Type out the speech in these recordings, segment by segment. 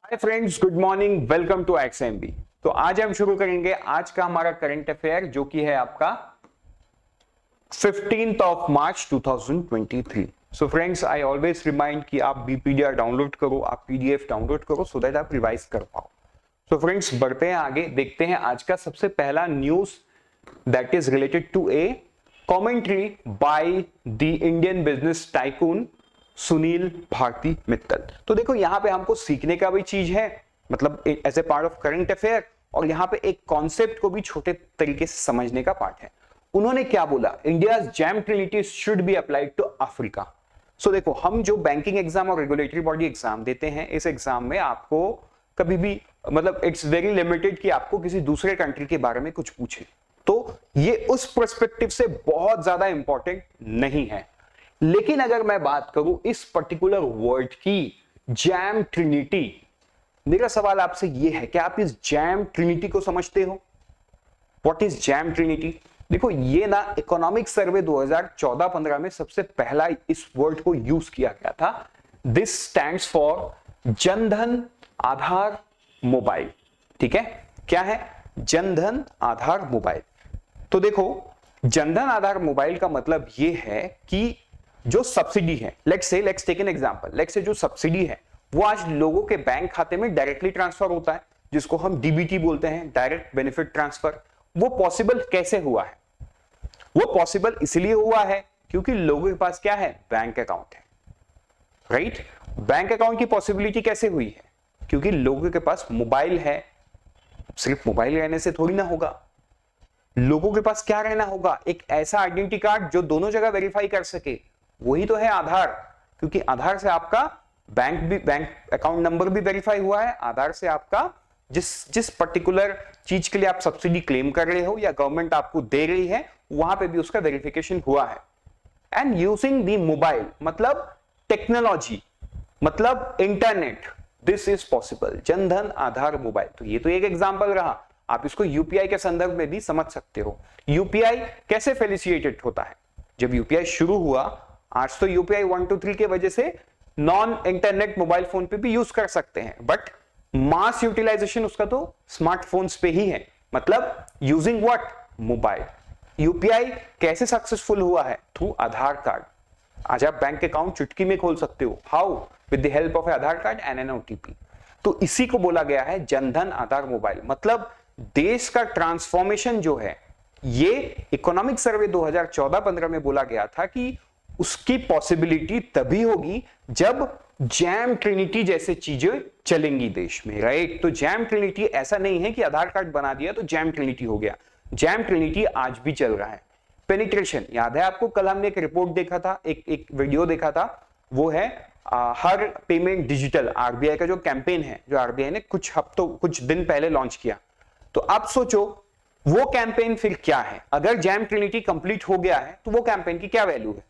Hi friends, good morning, welcome to XMB. तो आज हम शुरू करेंगे आज का हमारा करंट अफेयर जो कि है आपका 15th of March 2023। So friends, I always remind कि आप बीपीडीआर डाउनलोड करो, आप पीडीएफ डाउनलोड करो सो दैट आप रिवाइज कर पाओ। सो फ्रेंड्स, बढ़ते हैं आगे, देखते हैं आज का सबसे पहला news that is related to a commentary by the Indian business tycoon Sunil Bharti Mittal. तो देखो, यहां पे हमको सीखने का भी चीज है, मतलब as a part of current affair, और यहां पे एक कॉन्सेप्ट को भी छोटे तरीके से समझने का पार्ट है। उन्होंने क्या बोला, India JAM trinity should be applied to Africa. So देखो, हम जो बैंकिंग एग्जाम और रेगुलेटरी बॉडी एग्जाम देते हैं, इस एग्जाम में आपको कभी भी मतलब इट्स वेरी लिमिटेड कि आपको किसी दूसरे कंट्री के बारे में कुछ पूछे, तो ये उस पर्सपेक्टिव से बहुत ज्यादा इंपॉर्टेंट नहीं है। लेकिन अगर मैं बात करूं इस पर्टिकुलर वर्ड की, जैम ट्रिनिटी, मेरा सवाल आपसे यह है कि आप इस जैम ट्रिनिटी को समझते हो? What is jam Trinity? देखो, ये ना इकोनॉमिक सर्वे 2014-15 में सबसे पहला इस वर्ड को यूज किया गया था। This stands for Jan Dhan Aadhaar mobile. ठीक है, क्या है? जनधन आधार मोबाइल। तो देखो, जनधन आधार मोबाइल का मतलब यह है कि जो सब्सिडी है, let's take an example, let's say जो सब्सिडी है वो आज लोगों के बैंक खाते में डायरेक्टली ट्रांसफर होता है, जिसको हम डीबीटी बोलते हैं, डायरेक्ट बेनिफिट ट्रांसफर। वो पॉसिबल कैसे हुआ है? वो पॉसिबल इसलिए हुआ है क्योंकि लोगों के पास क्या है? बैंक अकाउंट है, राइट? बैंक अकाउंट की पॉसिबिलिटी कैसे हुई है? क्योंकि लोगों के पास मोबाइल है। सिर्फ मोबाइल रहने से थोड़ी ना होगा, लोगों के पास क्या रहना होगा? एक ऐसा आइडेंटिटी कार्ड जो दोनों जगह वेरीफाई कर सके, वही तो है आधार। क्योंकि आधार से आपका बैंक अकाउंट नंबर भी वेरीफाई हुआ है, आधार से आपका जिस पर्टिकुलर चीज के लिए आप सब्सिडी क्लेम कर रहे हो या गवर्नमेंट आपको दे रही है, वहां पे भी उसका वेरिफिकेशन हुआ है। एंड यूजिंग द मोबाइल, मतलब टेक्नोलॉजी, मतलब internet, this is possible. Jan Dhan Aadhaar mobile, तो ये तो एक एग्जांपल रहा। आप इसको यूपीआई के संदर्भ में भी समझ सकते हो। यूपीआई कैसे फेलिसिएटेड होता है? जब यूपीआई शुरू हुआ, आज तो यूपीआई 1 2 3 के वजह से नॉन इंटरनेट मोबाइल फोन पे भी यूज कर सकते हैं, बट मास यूटिलाइजेशन उसका तो स्मार्टफोन्स पे ही है, मतलब यूजिंग व्हाट? मोबाइल। यूपीआई कैसे सक्सेसफुल हुआ है? Through Aadhaar card. आज आप बैंक अकाउंट चुटकी में खोल सकते हो। How? With the help of Aadhaar card and an OTP. तो इसी को बोला गया है जनधन आधार मोबाइल। मतलब देश का ट्रांसफॉर्मेशन जो है, ये इकोनॉमिक सर्वे 2014-15 में बोला गया था कि उसकी पॉसिबिलिटी तभी होगी जब जैम ट्रिनिटी जैसे चीजें चलेंगी देश में, राइट? तो जैम ट्रिनिटी ऐसा नहीं है कि आधार कार्ड बना दिया तो जैम ट्रिनिटी हो गया। जैम ट्रिनिटी आज भी चल रहा है। पेनिट्रेशन, याद है आपको? कल हमने एक रिपोर्ट देखा था, एक वीडियो देखा था, वो है हर पेमेंट डिजिटल, आरबीआई का जो कैंपेन है, जो आरबीआई ने कुछ दिन पहले लॉन्च किया। तो आप सोचो वो कैंपेन फिर क्या है? अगर जैम ट्रिनिटी कंप्लीट हो गया है तो वो कैंपेन की क्या वैल्यू है?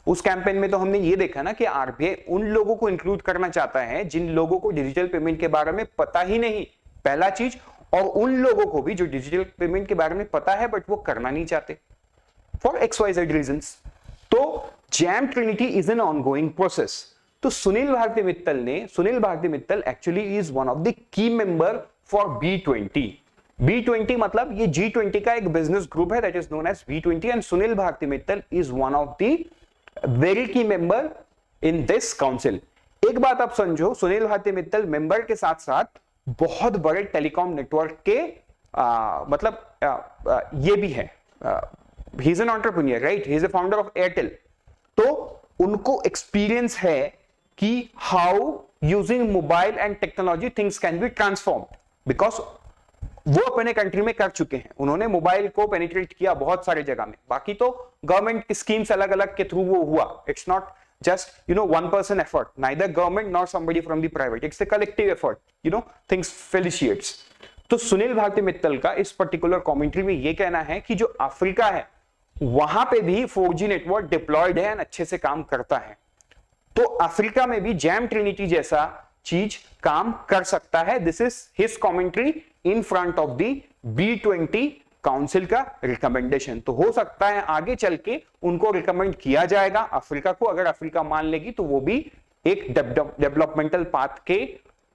उस कैंपेन में तो हमने ये देखा ना कि आरबीआई उन लोगों को इंक्लूड करना चाहता है जिन लोगों को डिजिटल पेमेंट के बारे में पता ही नहीं, पहला चीज, और उन लोगों को भी जो डिजिटल पेमेंट के बारे में पता है बट वो करना नहीं चाहते फॉर XYZ रीजंस। तो JAM trinity is an ongoing process. तो Sunil Bharti Mittal actually is one of the key member for B20। B20 मतलब ये G20 का एक बिजनेस ग्रुप है, that is known as B20, and Sunil Bharti Mittal is one of the very key member in this council. एक बात आप समझो, सुनील भारती मित्तल मेंबर के साथ साथ बहुत बड़े टेलीकॉम नेटवर्क के ये भी है, he is an entrepreneur, right? He is the founder of Airtel. तो उनको एक्सपीरियंस है कि how using mobile and technology things can be transformed, because वो अपने कंट्री में कर चुके हैं। उन्होंने मोबाइल को पेनिट्रेट किया बहुत सारे जगह में। बाकी तो गवर्नमेंट की स्कीम्स अलग अलग के थ्रू वो हुआ। It's not just one person effort, neither government nor somebody from the private, it's a collective effort, things felicitates। तो सुनील भारती मित्तल का इस पर्टिकुलर कमेंट्री में ये कहना है कि जो अफ्रीका है वहां पे भी 4G नेटवर्क डिप्लॉयड है और अच्छे से काम करता है। तो अफ्रीका में भी जैम ट्रिनिटी जैसा चीज काम कर सकता है। This is his commentary in front of the B20 council का रिकमेंडेशन। तो हो सकता है आगे चल के उनको रिकमेंड किया जाएगा अफ्रीका को, अगर अफ्रीका मान लेगी तो वो भी एक डेवलपमेंटल पाथ के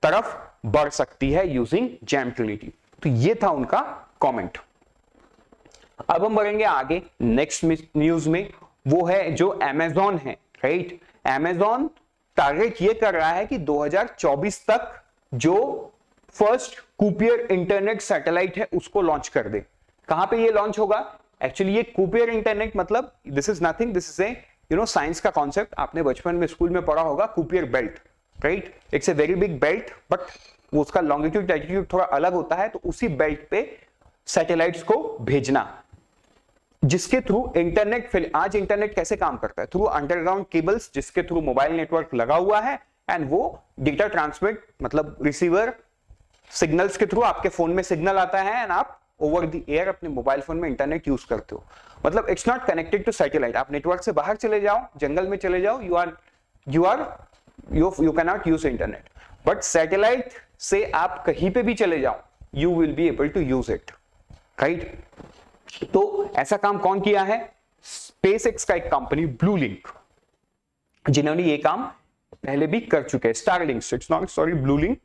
तरफ बढ़ सकती है यूजिंग जैम ट्रिनिटी। तो ये था उनका कमेंट। अब हम बढ़ेंगे आगे नेक्स्ट न्यूज में, वो है जो अमेजॉन है, राइट। अमेजॉन टारगेट ये कर रहा है कि 2024 तक जो फर्स्ट कुपियर इंटरनेट सैटेलाइट है उसको लॉन्च कर दे। कहां पे ये लॉन्च होगा? एक्चुअली ये कुपियर इंटरनेट मतलब this is nothing, this is a science का कॉन्सेप्ट, आपने बचपन में स्कूल में पढ़ा होगा, Kuiper belt, right. It's a very big belt, but वो उसका लॉन्गिट्यूड लैटिट्यूड थोड़ा अलग होता है, तो उसी बेल्ट पे सैटेलाइट्स को भेजना, जिसके थ्रू इंटरनेट, आज इंटरनेट कैसे काम करता है? थ्रू अंडरग्राउंड केबल्स, जिसके थ्रू मोबाइल नेटवर्क लगा हुआ है, एंड वो डेटा ट्रांसमिट, मतलब रिसीवर सिग्नल्स के थ्रू आपके फोन में सिग्नल आता है एंड आप ओवर द एयर अपने मोबाइल फोन में इंटरनेट यूज करते हो। मतलब it's not connected to satellite. आप नेटवर्क से बाहर चले जाओ, जंगल में चले जाओ, you can not use internet, but satellite से आप कहीं पे भी चले जाओ, you will be able to use it, right. तो ऐसा काम कौन किया है? स्पेसएक्स का एक कंपनी ब्लू लिंक, जिन्होंने ये काम पहले भी कर चुके हैं। Starlink, it's not, sorry, blue link,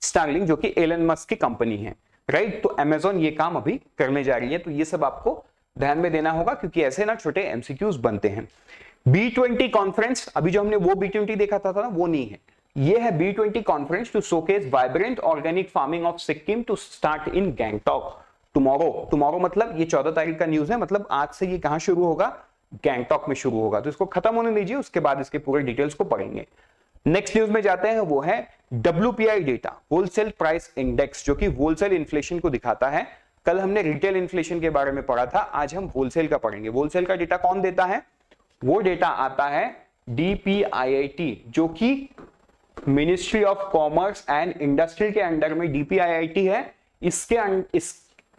Starlink जो कि एलन मस्क की कंपनी है, राइट। तो अमेजॉन ये काम अभी करने जा रही है, तो ये सब आपको ध्यान में देना होगा, क्योंकि ऐसे ना छोटे एमसीक्यूज बनते हैं। B20 कॉन्फ्रेंस, अभी जो हमने वो B20 देखा था ना, वो नहीं है, ये है B20 conference to showcase vibrant organic farming of Sikkim to start in Gangtok tomorrow मतलब ये 14 तारीख का न्यूज है, मतलब आज से ये कहां शुरू होगा? गैंगटॉक में शुरू होगा। तो इसको खत्म होने दीजिए, उसके बाद इसके पूरे डिटेल्स को पढ़ेंगे। नेक्स्ट न्यूज में जाते हैं, वो है WPI data, wholesale price index, जो कि होलसेल इन्फ्लेशन को दिखाता है। कल हमने रिटेल इन्फ्लेशन के बारे में पढ़ा था, आज हम होलसेल का पढ़ेंगे। होलसेल का डेटा कौन देता है? वो डेटा आता है DPIIT, जो कि ministry of commerce and industry के अंडर में DPIIT है। इस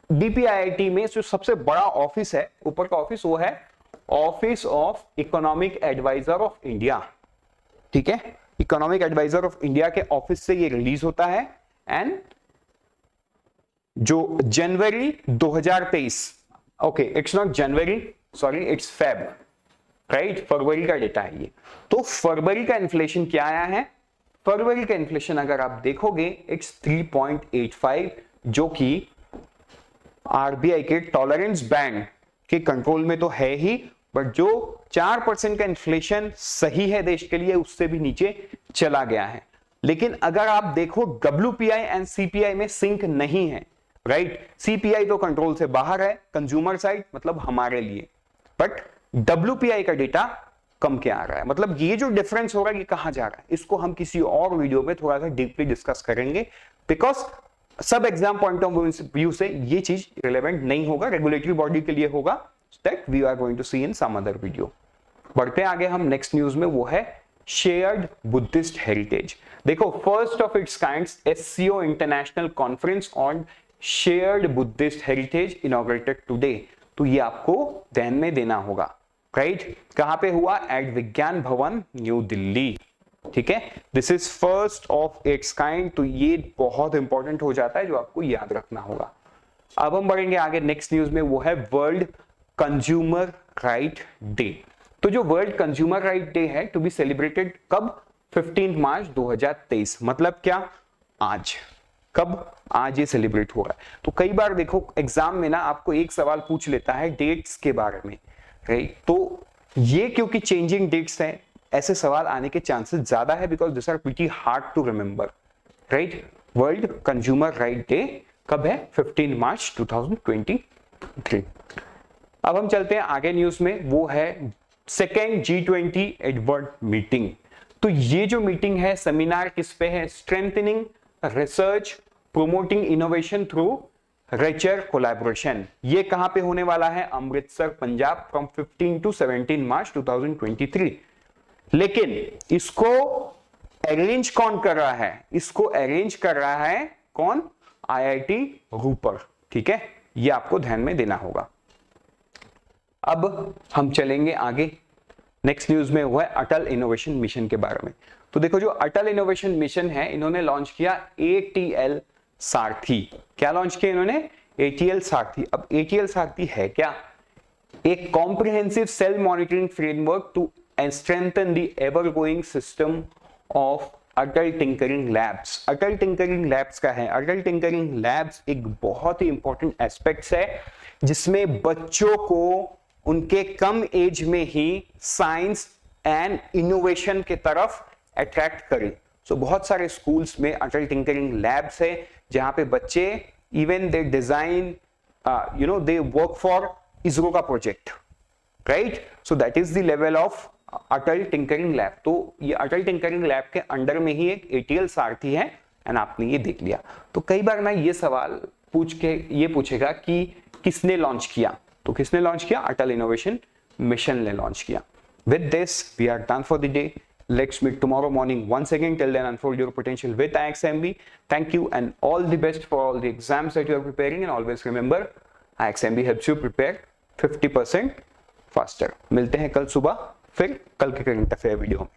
DPIIT में जो सबसे बड़ा ऑफिस है, ऊपर का ऑफिस, वो है office of economic adviser of India, ठीक है। इकोनॉमिक एडवाइजर ऑफ इंडिया के ऑफिस से ये रिलीज होता है, एंड जो जनवरी 2023, okay, it's not January, sorry, it's Feb, right, फरवरी का डेटा है ये। तो फरवरी का इन्फ्लेशन क्या आया है? फरवरी का इन्फ्लेशन अगर आप देखोगे, इट्स 3.85, जो कि आरबीआई के टॉलरेंस बैंड के कंट्रोल में तो है ही, बट जो 4% का इन्फ्लेशन सही है देश के लिए, उससे भी नीचे चला गया है। लेकिन अगर आप देखो WPI एंड CPI में सिंक नहीं है, राइट। CPI तो कंट्रोल से बाहर है, कंज्यूमर साइड, मतलब हमारे लिए, बट WPI का डेटा कम क्या आ रहा है, मतलब ये जो डिफरेंस हो रहा है ये कहां जा रहा है, इसको हम किसी और वीडियो में थोड़ा सा डीपली डिस्कस करेंगे, बिकॉज सब एग्जाम पॉइंट ऑफ व्यू से ये चीज रिलेवेंट नहीं होगा, रेगुलेटरी बॉडी के लिए होगा, that we are going to see in some other video. बढ़ते आगे हम नेक्स्ट न्यूज में, वो है शेयर्ड बुद्धिस्ट हेरिटेज। देखो, first of its kind SCO international conference on shared Buddhist heritage inaugurated today, तो ये आपको ध्यान में देना होगा, राइट। कहां पे हुआ? एट विज्ञान भवन, न्यू दिल्ली, ठीक है। This is first of its kind, तो ये बहुत इंपॉर्टेंट हो जाता है, जो आपको याद रखना होगा। अब हम बढ़ेंगे आगे नेक्स्ट न्यूज में, वो है वर्ल्ड कंज्यूमर राइट डे। तो जो वर्ल्ड कंज्यूमर राइट डे है, टू बी सेलिब्रेटेड कब? 15 मार्च 2023, मतलब क्या? आज। कब? आज ये सेलिब्रेट हो रहा है। तो कई बार देखो एग्जाम में ना आपको एक सवाल पूछ लेता है डेट्स के बारे में, राइट। तो ये क्योंकि चेंजिंग डेट्स हैं, ऐसे सवाल आने के चांसेस ज्यादा है, because this are pretty hard to remember, right. World consumer right day कब है? 15 मार्च 2023। अब हम चलते हैं आगे न्यूज में, वो है सेकेंड G20 एडवर्ड मीटिंग। तो ये जो मीटिंग है, सेमिनार किस पे है? Strengthening research promoting innovation through richer collaboration. ये कहां पे होने वाला है? Amritsar, Punjab, from 15 to 17 March 2023। लेकिन इसको अरेंज कौन कर रहा है? इसको अरेंज कर रहा है कौन? IIT रूपर, ठीक है। ये आपको ध्यान में देना होगा। अब हम चलेंगे आगे नेक्स्ट न्यूज में, हुआ है अटल इनोवेशन मिशन के बारे में। तो देखो, जो अटल इनोवेशन मिशन है, इन्होंने लॉन्च किया ATL सारथी। क्या लॉन्च किया इन्होंने? ATL सारथी। अब ATL सारथी है क्या? एक comprehensive cell monitoring framework to strengthen the ever going system of Atal tinkering labs. Atal tinkering labs का है, अटल टिंकरिंग लैब्स एक बहुत ही इंपॉर्टेंट एस्पेक्ट्स है जिसमें बच्चों को उनके कम एज में ही साइंस एंड इनोवेशन के तरफ अट्रैक्ट करें। सो बहुत सारे स्कूल्स में अटल टिंकरिंग लैब्स है जहां पे बच्चे even they design they work for ISRO का project, right. So that is the level of Atal tinkering lab. तो ये अटल टिंकरिंग लैब के अंडर में ही एक ATL सारथी है एंड आपने ये देख लिया। तो कई बार ना ये सवाल पूछ के ये पूछेगा कि किसने लॉन्च किया, तो किसने लॉन्च किया? अटल इनोवेशन मिशन ने लॉन्च किया। With this we are done for the day. Let's meet tomorrow morning once again. Till then, unfold your potential with IXMB. Thank you and all the best for all the exams that you are preparing. And always remember, IXMB helps you prepare 50% faster. मिलते हैं कल सुबह फिर कल के current affair video में।